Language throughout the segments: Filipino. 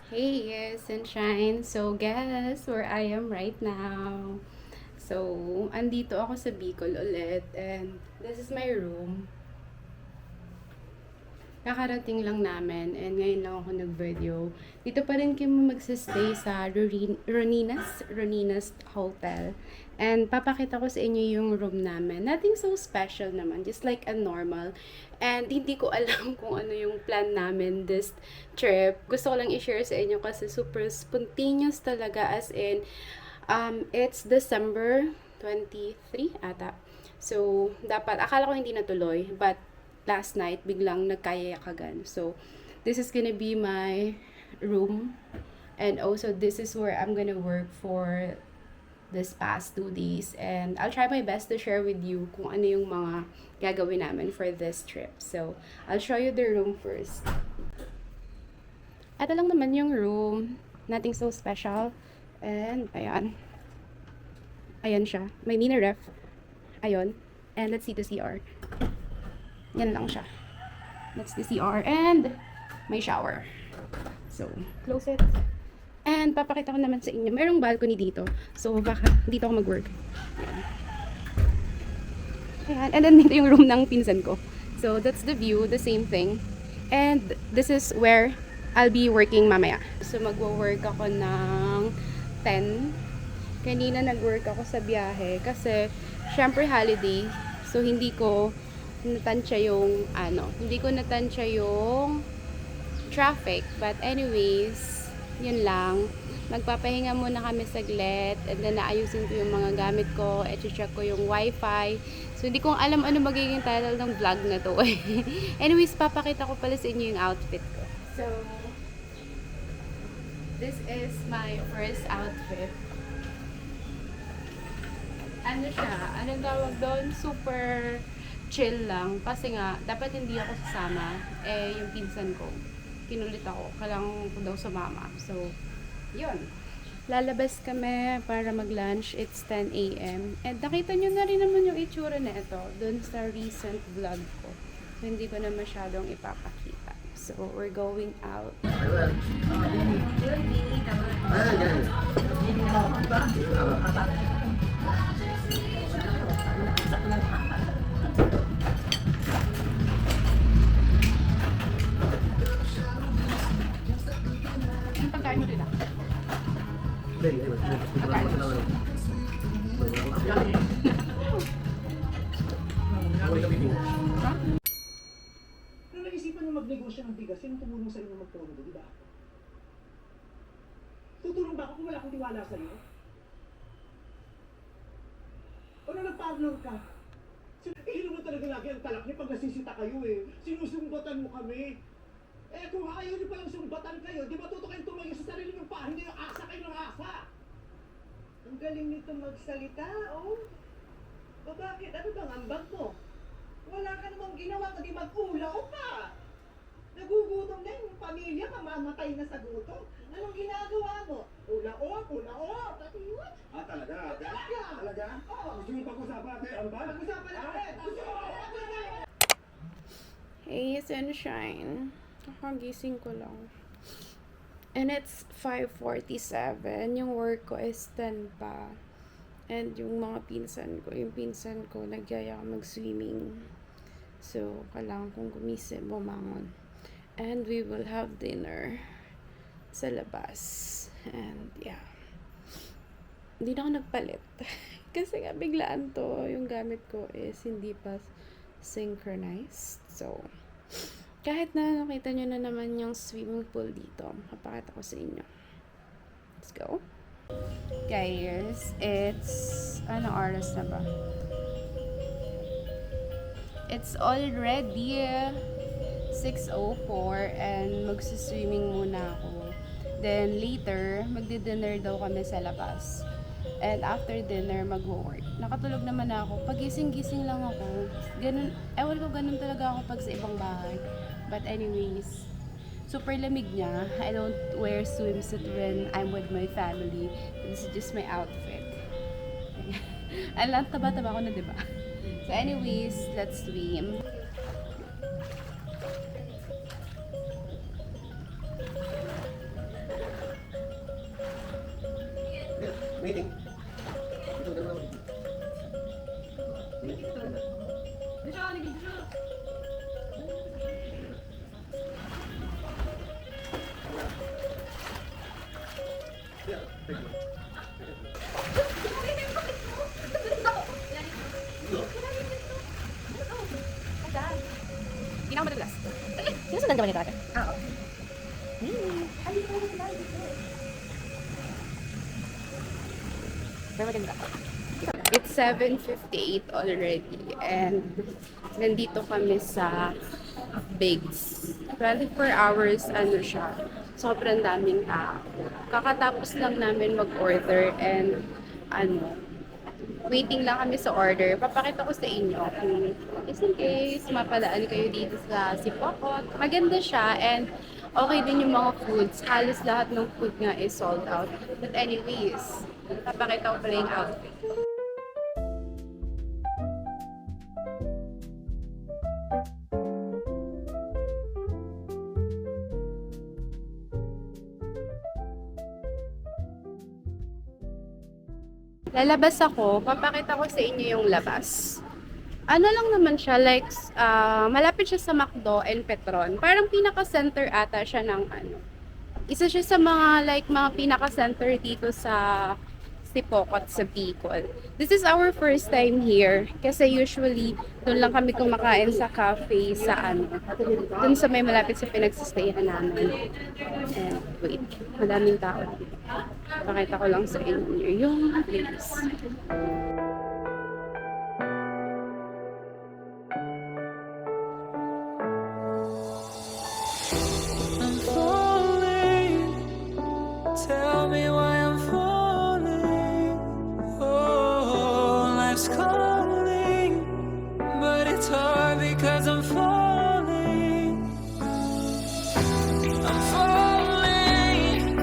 Hey, sunshine. So, guess where I am right now. So, andito ako sa Bicol ulit and this is my room. Kakarating lang namin and ngayon lang ako nag-video. Dito pa rin kami magsistay sa Roninas Hotel. And papakita ko sa inyo yung room namin. Nothing so special naman, just like a normal. And hindi ko alam kung ano yung plan namin this trip. Gusto ko lang i-share sa inyo kasi super spontaneous talaga, as in it's December 23 ata. So, dapat, akala ko hindi natuloy, but last night, biglang nagkayakagan. So, this is gonna be my room. And also, this is where I'm gonna work for this past 2 days. And I'll try my best to share with you kung ano yung mga gagawin namin for this trip. So, I'll show you the room first. Ito lang naman yung room. Nothing so special. And, ayan. Ayan siya. May mini ref. Ayun. And let's see the CR. Yan lang siya. That's the CR. And may shower. So, close it. And papakita ko naman sa inyo. Merong balcony dito. So, baka dito ako mag-work. Ayan. And then dito yung room ng pinsan ko. So, that's the view. The same thing. And this is where I'll be working mamaya. So, magwo-work ako ng 10. Kanina nag-work ako sa biyahe kasi syempre holiday. So, hindi ko natansya yung traffic. But anyways, yun lang. Magpapahinga muna kami saglit and then naayusin ko yung mga gamit ko, check ko yung wifi. So, hindi ko alam ano magiging title ng vlog na to. Anyways, papakita ko pala sa inyo yung outfit ko. So, this is my first outfit. Ano siya? Anong tawag doon? Super chill lang. Kasi nga, dapat hindi ako sasama. Yung pinsan ko. Kinulit ako. Kailangan ko daw sumama. So, yun. Lalabas kami para mag-lunch. It's 10 a.m. And nakita nyo na rin naman yung itsura na ito doon sa recent vlog ko. So, hindi ko na masyadong ipapakita. So, we're going out. Ang pagkain mo din ah. Pero naisipan mo magnegosyo ng bigas, sino tumulong sa'yo na magpondo, di ba? Tutulong ba ako kung wala akong tiwala sa'yo? O na nag-partner ka? Ihilo mo talaga lagi ang talak niya pag nasisita kayo eh. Sinusumbatan mo kami. Kung ayaw niyo palang sumbatan kayo, di ba tuto kayong tumayo sa sarili ng paa, hindi yung asa kayo ng asa? Ang galing nito magsalita, oh. O bakit? Ano bang ambag mo? Wala ka namang ginawa kundi mag-ulaw pa. Nagugutom na yung pamilya, mamamatay na sa gutom. Anong ginagawa mo? Ulaw. Tatiwat. Talaga? Talaga? Talaga? Oo. Gusto mo pag-usapan natin ang ba? Pag-usapan natin. Gusto mo pag-usapan. Hey, sunshine. Kakagising ko lang. And it's 5:47. Yung work ko is 10 pa. And yung pinsan ko, nagyaya mag-swimming. So, kailangan kong gumising, bumangon. And we will have dinner sa labas. And, yeah. Hindi na ako nagpalit. Kasi nga, biglaan to. Yung gamit ko is hindi pa synchronized. So, kahit na nakita nyo na naman yung swimming pool dito, mapakita ko sa inyo. Let's go. Guys, it's ano oras na ba? It's already 6:04 and magsuswimming muna ako. Then later, magdi-dinner daw kami sa labas. And after dinner, mag-work. Nakatulog naman ako. Pagising-gising lang ako. Ganun, ewan ko, ganun talaga ako pag sa ibang bahay. But anyways, super lamig niya. I don't wear swimsuit when I'm with my family. This is just my outfit. Alam, taba-taba ko na, diba? So anyways, let's swim. Waiting. Hindi na ako madalas. Sinusundan ka ba nito ate? Oo. Pero maganda. It's 7:58 already and nandito kami sa Bigs. 24 hours ano siya. Sobrang daming tao. Kakatapos lang namin mag-order and ano, waiting lang kami sa order. Papakita ko sa inyo kung just in case mapadaan kayo dito sa Sipokot. Maganda siya and okay din yung mga foods. Halos lahat ng food nga is sold out. But anyways, papakita ko pala yung outfit. Lalabas ako, papakita ko sa inyo yung labas. Ano lang naman siya, like, malapit siya sa McDo and Petron. Parang pinaka-center ata siya ng ano. Isa siya sa mga, like, mga pinaka-center dito sa Sipokot, sa Bicol. This is our first time here. Kasi usually, doon lang kami kumakain sa cafe, sa ano. Doon sa may malapit sa pinagsistayan namin. And wait, madaming tao dito. Pakita ko lang sa inyo yung place. I'm falling. Tell me why I'm falling. Oh, life's calling, but it's hard because I'm falling. I'm falling.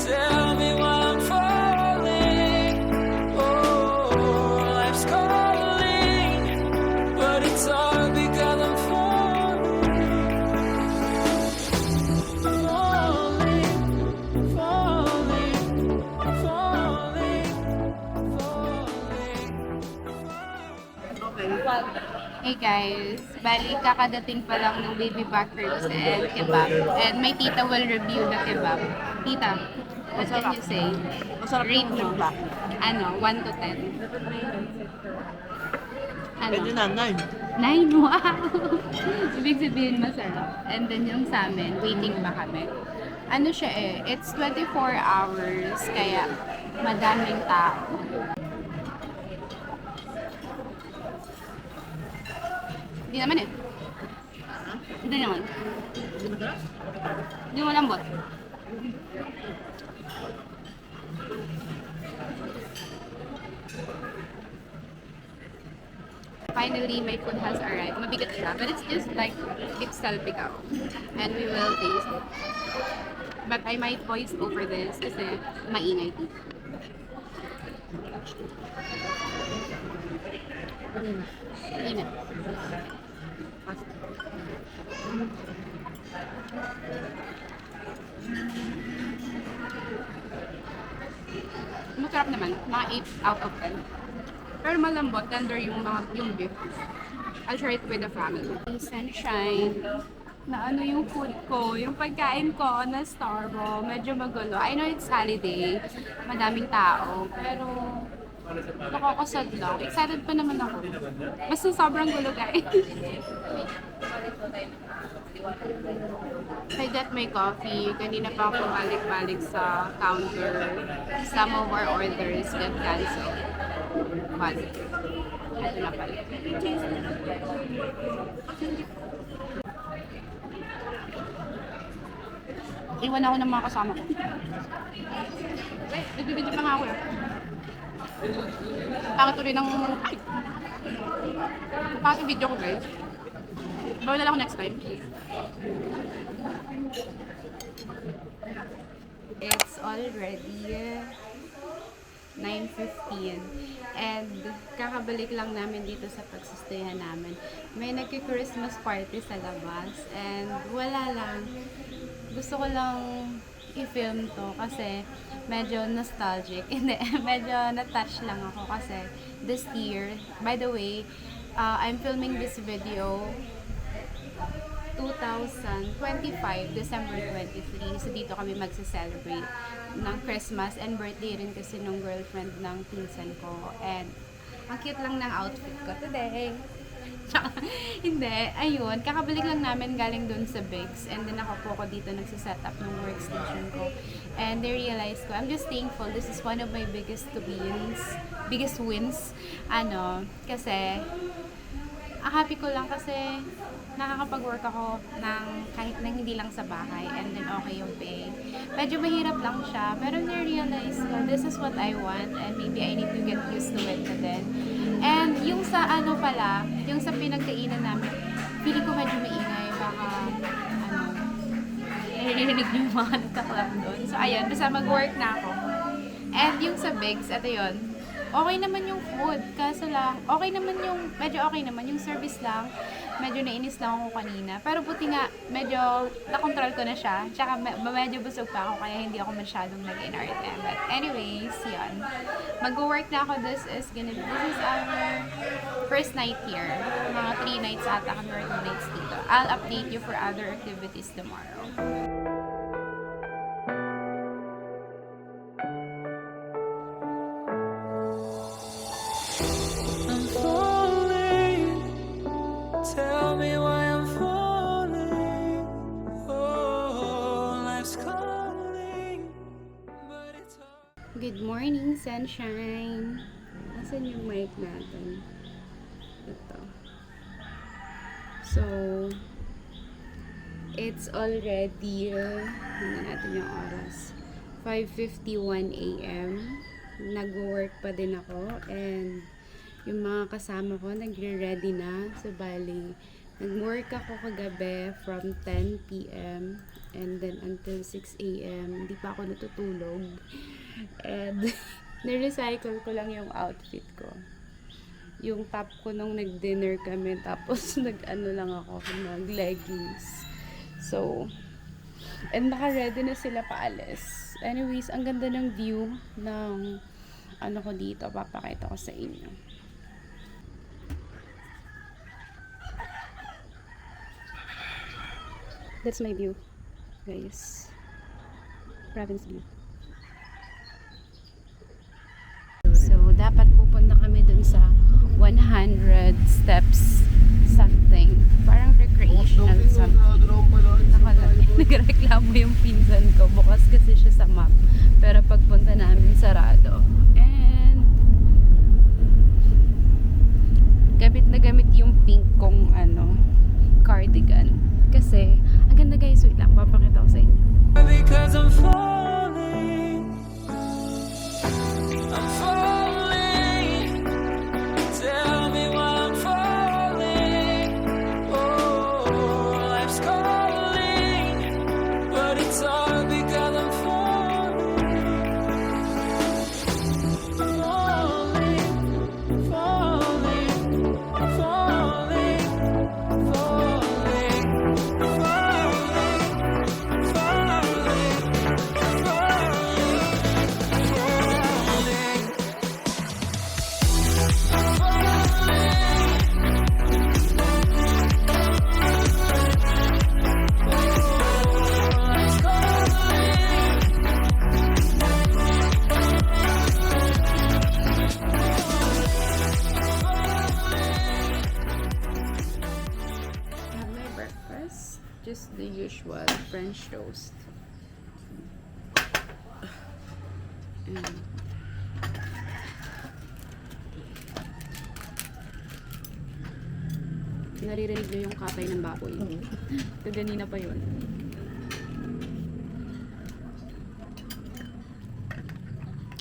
Tell me why I'm falling. Oh, life's calling, but it's hard because I'm falling. Falling, falling, falling, falling. Hey guys, bali kakadating pa lang ng baby back ribs and kebab. And my tita will review the kebab. Tita, what can you say? Masarap Rate yung mo. feedback. Ano, 1 to 10? Ano? Pwede na, 9. 9, wow! Ibig sabihin masarap. And then yung sa amin, waiting pa kami. Ano siya eh, it's 24 hours, kaya madaming tao. Hindi naman eh. Hindi naman. Hindi mo lambot. Finally, my food has arrived. Mabigat siya, but it's just like beef salpicao. And we will taste it. But I might voice over this kasi maingay dito. Ingat. Masarap naman. Mga 8 out of 10. Pero malambot, tender yung beef. I'll share it with the family. Sunshine. Na ano yung food ko, yung pagkain ko na Starbucks, medyo magulo. I know it's holiday, madaming tao, pero nakakasad lang. Excited pa naman ako. Basta sobrang gulo guys. I got my coffee. Kanina pa ako balik-balik sa counter. Some of our orders got canceled. But, ito na pala. Iwan ako ng mga kasama ko. Wait, nagbibidyo pa nga ako eh. Pangit ulit ng... Ay! Pangit yung video ko guys. Bawal na lang ako next time. It's already 9:15 and kakabalik lang namin dito sa pagsustayan namin. May nagki-Christmas party sa labas and wala lang. Gusto ko lang i-film to kasi medyo nostalgic. Hindi, medyo na-touch lang ako kasi this year, by the way, I'm filming this video 2025, December 23. So, dito kami magsa-celebrate ng Christmas and birthday rin kasi nung girlfriend ng pinsan ko. And, ang cute lang ng outfit ko today. Hindi, ayun. Kakabalik lang namin galing dun sa Bigs. And then ako dito nagsiset up ng workstation ko. And I realized ko, I'm just thankful. This is one of my biggest wins. Kasi, ang happy ko lang kasi nakakapag-work ako ng kahit na hindi lang sa bahay and then okay yung pay. Medyo mahirap lang siya, pero na-realize ko, this is what I want and maybe I need to get used to it na din. And yung sa yung sa pinagkainan namin, feeling ko medyo maingay, baka naririnig yung mga nagtaklap doon. So ayun, basta mag-work na ako. And yung sa Bigs, ito yun, okay naman yung food, kaso lang, medyo okay naman yung service lang, medyo nainis lang ako kanina, pero buti nga, medyo nakontrol ko na siya, tsaka medyo busog pa ako, kaya hindi ako masyadong nag-NRTM. But anyways, yun, mag-work na ako. This is our first night here, mga 3 nights ata kami or 2 nights dito. I'll update you for other activities tomorrow. I'm falling. Tell me why I'm falling. Oh, life's calling, but it's hard. Good morning, sunshine! Asan yung mic natin? Ito. So, it's already, hanggang natin yung oras, 5:51 a.m. Nag-work pa din ako and yung mga kasama ko nagre-ready na. So, bali, nag-work ako kagabi from 10 p.m. and then until 6 a.m. Hindi pa ako natutulog. And, na-recycle ko lang yung outfit ko. Yung top ko nung nag-dinner kami, tapos nag-ano lang ako, nag-leggings. So, and naka-ready na sila paalis. Anyways, ang ganda ng view ng ano ko dito, papakita ko sa inyo. That's my view, guys. Province view. So, dapat pupunta kami dun sa 100 steps something. Parang recreational something. Nagreklamo yung pinsan ko. Bukas kasi siya sa map. Pero pagpunta namin, sarado. And, gamit na gamit yung pink kong cardigan. Kasi, ang ganda guys. Wait lang, papakita ko sa inyo. Because I'm falling. I'm falling. Tell me why I'm falling. Oh, life's calling, but it's all because I'm falling. Falling, falling, falling, falling, Have my breakfast. Just the usual French toast. And naririnig nyo yung katay ng baboy. Kaganina pa yun.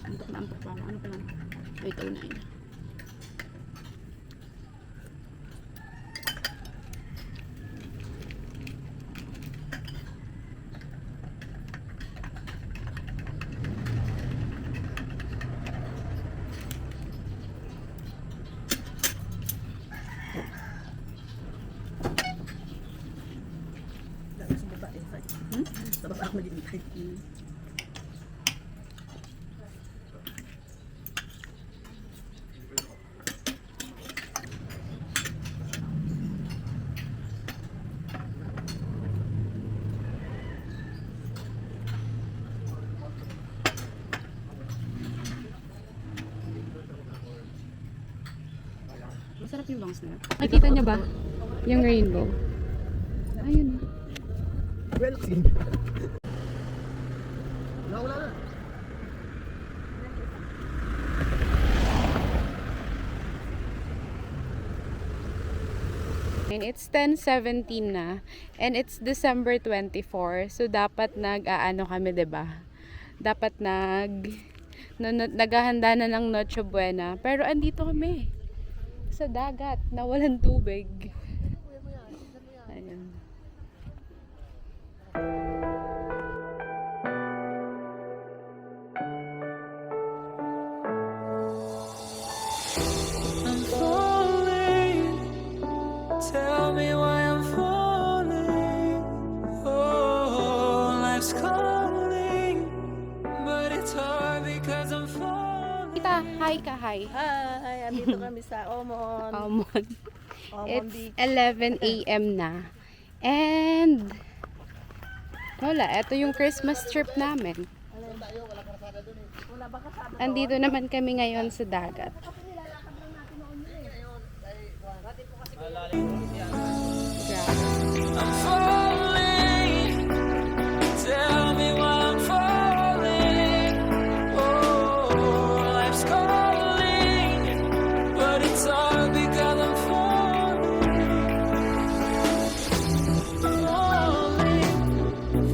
Antok na antok pa ako. Ano pa lang? 8:09. Sa baba ako malilit. Masarap yung bangs na. Nakikita niyo ba? Yung rainbow. Ayun. Well, wala na. And it's 10:17 na and it's December 24. So dapat nag-aano kami, 'di ba? Dapat naghahanda na ng Noche Buena. Pero andito kami sa dagat na walang tubig. Ayun. I'm falling. Tell me why I'm falling. Oh, life's calling, but it's hard because I'm falling. Kita, hi ka, hi. Hi, andito kami sa Omon. Almond. Omon It's Beach. 11 a.m. na. And wala, ito yung Christmas trip namin. Wala ba kasama? Andito naman kami ngayon sa dagat. Grabe. I'm falling. Tell me why I'm falling. Oh, life's calling, but it's hard because I'm falling. Falling,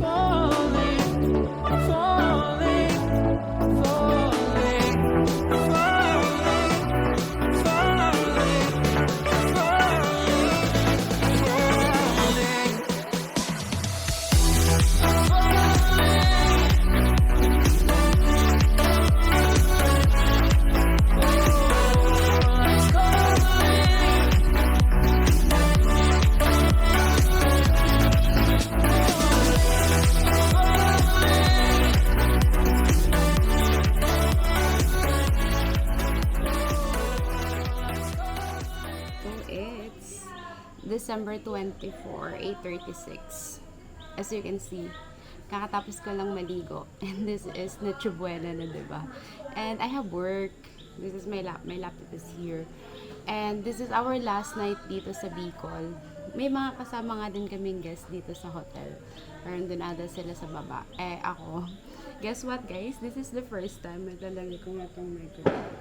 falling, falling, falling, falling, So it's December 24, 8:36. As you can see, kakatapos ko lang maligo. And this is Noche Buena na, diba? And I have work. This is my laptop is here. And this is our last night dito sa Bicol. May mga kasama nga din kaming guest dito sa hotel. Pero doon ada sila sa baba. Eh, ako. Guess what, guys? This is the first time na talaga ko nga itong microphone.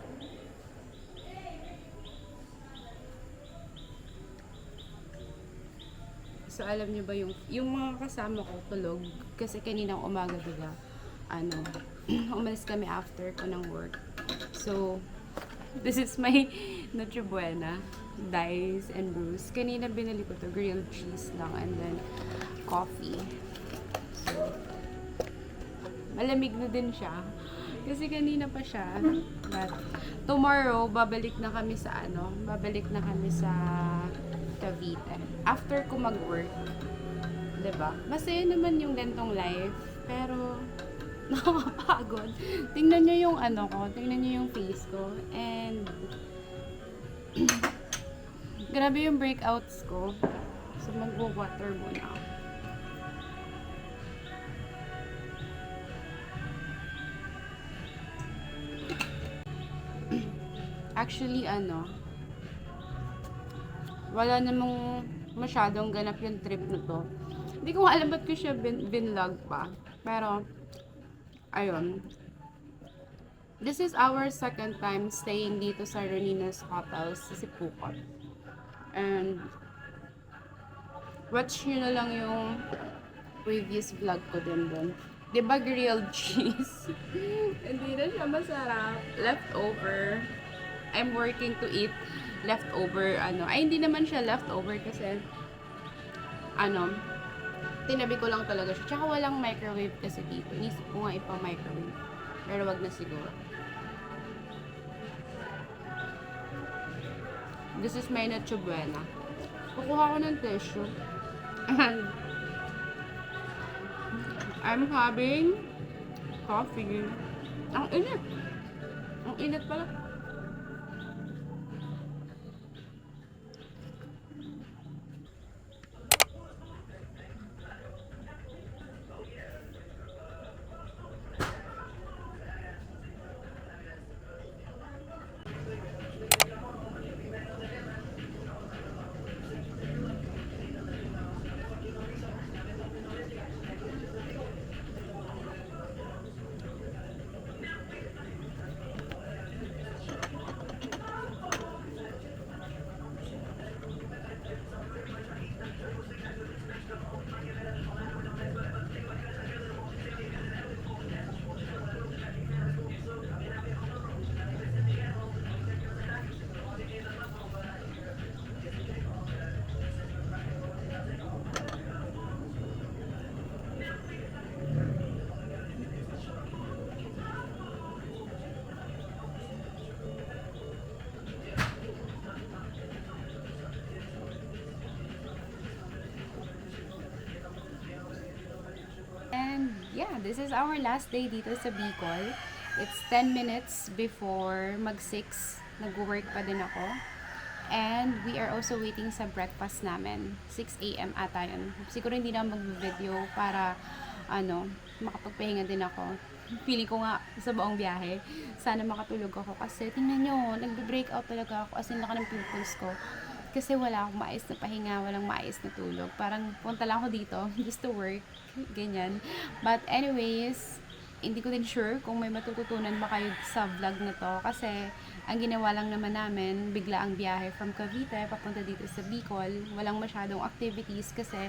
So, alam niyo ba yung mga kasama ko tulog kasi kaninang umaga diba, umalis kami after ko ng work. So, this is my Noche Buena, Dice and Bruce. Kanina binili ko to grilled cheese lang and then coffee. So, malamig na din siya. Kasi kanina pa siya. But, tomorrow, babalik na kami sa Cavite. After ko mag-work, 'di ba? Masaya naman yung gantong life, pero nakakapagod. Tingnan niyo yung tingnan niyo yung face ko and grabe yung breakouts ko. So magwo-water muna ako. Actually, wala namang masyadong ganap yung trip na to. Hindi ko nga alam ba't ko siya binlog pa. Pero, ayun. This is our second time staying dito sa Roninas Hotel sa Sipukot. And, watch nyo na lang yung previous vlog ko din doon. Diba grilled cheese? Hindi na siya masarap. Leftover. I'm working to eat leftover, ay hindi naman siya leftover kasi, tinabi ko lang talaga siya. Tsaka walang microwave kasi dito. Inisip ko nga ipa-microwave. Pero wag na siguro. This is my Noche Buena. Kukuha ko ng tissue. And, I'm having coffee. Ang init. Ang init pala. And yeah, this is our last day dito sa Bicol. It's 10 minutes before mag-6. Nag-work pa din ako. And we are also waiting sa breakfast namin. 6 a.m. ata yun. Siguro hindi na mag-video para makapagpahinga din ako. Feeling ko nga sa buong biyahe, sana makatulog ako. Kasi tingnan nyo, nagbe-breakout talaga ako. As in, laki ng pimples ko. Kasi wala akong maayos na pahinga, walang maayos na tulog. Parang punta lang ako dito just to work. Ganyan. But anyways, hindi ko din sure kung may matututunan ba kayo sa vlog na to. Kasi ang ginawa lang naman namin, bigla ang biyahe from Cavite papunta dito sa Bicol. Walang masyadong activities kasi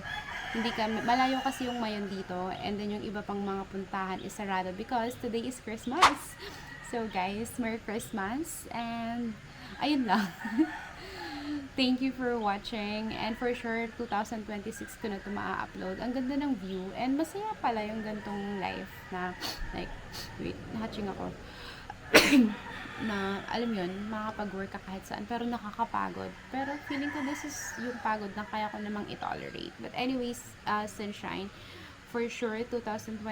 malayo kasi yung Mayon dito. And then yung iba pang mga puntahan is sarado because today is Christmas. So guys, Merry Christmas. And ayun lang. Thank you for watching. And for sure, 2026 ko na ito maa-upload. Ang ganda ng view. And masaya pala yung gantong life na, like, wait, hatching ako. Na, alam yun, makakapag-work ka kahit saan. Pero nakakapagod. Pero feeling ko this is yung pagod na kaya ko namang i-tolerate. But anyways, sunshine, for sure, 2026,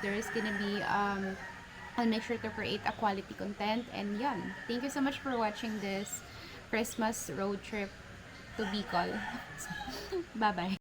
there is gonna be, I'll make sure to create a quality content. And yun, thank you so much for watching this Christmas road trip to Bicol. Bye-bye.